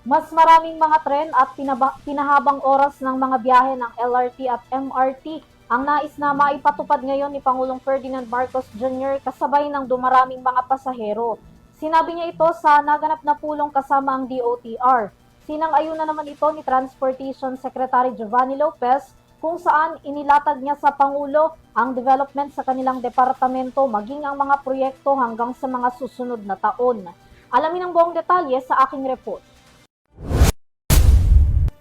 Mas maraming mga tren at pinahabang oras ng mga biyahe ng LRT at MRT ang nais na maipatupad ngayon ni Pangulong Ferdinand Marcos Jr. kasabay ng dumaraming mga pasahero. Sinabi niya ito sa naganap na pulong kasama ang DOTR. Sinang-ayunan naman ito ni Transportation Secretary Giovanni Lopez kung saan inilatag niya sa Pangulo ang development sa kanilang departamento maging ang mga proyekto hanggang sa mga susunod na taon. Alamin ang buong detalye sa aking report.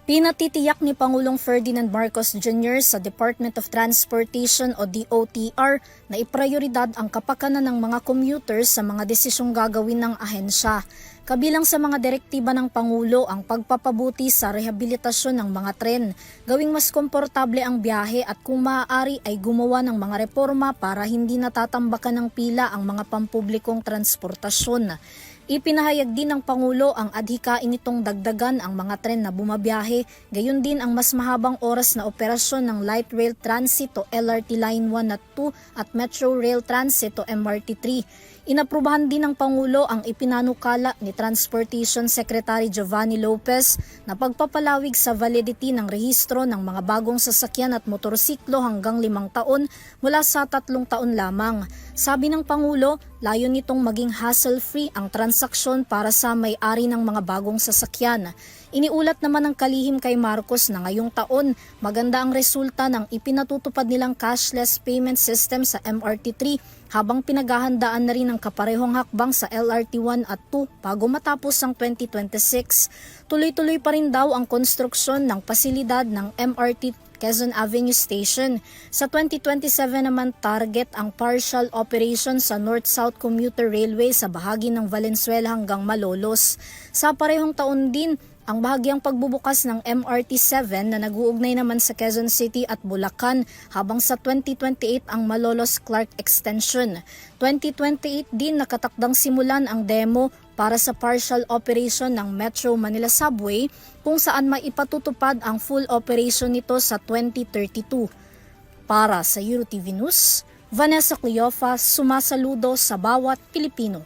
Pinatitiyak ni Pangulong Ferdinand Marcos Jr. sa Department of Transportation o DOTR na iprioridad ang kapakanan ng mga commuters sa mga desisyong gagawin ng ahensya. Kabilang sa mga direktiba ng Pangulo ang pagpapabuti sa rehabilitasyon ng mga tren, gawing mas komportable ang biyahe at kung maaari ay gumawa ng mga reforma para hindi natatambakan ng pila ang mga pampublikong transportasyon. Ipinahayag din ng Pangulo ang adhikain nitong dagdagan ang mga tren na bumabiyahe, gayon din ang mas mahabang oras na operasyon ng Light Rail Transit o LRT Line 1 at 2 at Metro Rail Transit o MRT 3. Inaprubahan din ng Pangulo ang ipinanukala ni Transportation Secretary Giovanni Lopez na pagpapalawig sa validity ng rehistro ng mga bagong sasakyan at motorsiklo hanggang 5 taon mula sa 3 taon lamang. Sabi ng Pangulo, layon nitong maging hassle-free ang transaksyon para sa may-ari ng mga bagong sasakyan. Iniulat naman ng kalihim kay Marcos na ngayong taon, maganda ang resulta ng ipinatutupad nilang cashless payment system sa MRT 3 habang pinaghahandaan na rin ang kaparehong hakbang sa LRT 1 at 2 bago matapos ang 2026. Tuloy-tuloy pa rin daw ang konstruksyon ng pasilidad ng MRT Quezon Avenue Station. Sa 2027 naman target ang partial operation sa North-South Commuter Railway sa bahagi ng Valenzuela hanggang Malolos. Sa parehong taon din, ang bahagyang pagbubukas ng MRT-7 na nag-uugnay naman sa Quezon City at Bulacan habang sa 2028 ang Malolos-Clark Extension. 2028 din nakatakdang simulan ang demo para sa partial operation ng Metro Manila Subway kung saan maipatutupad ang full operation nito sa 2032. Para sa EuroTV News, Vanessa Cleofa, sumasaludo sa bawat Pilipino.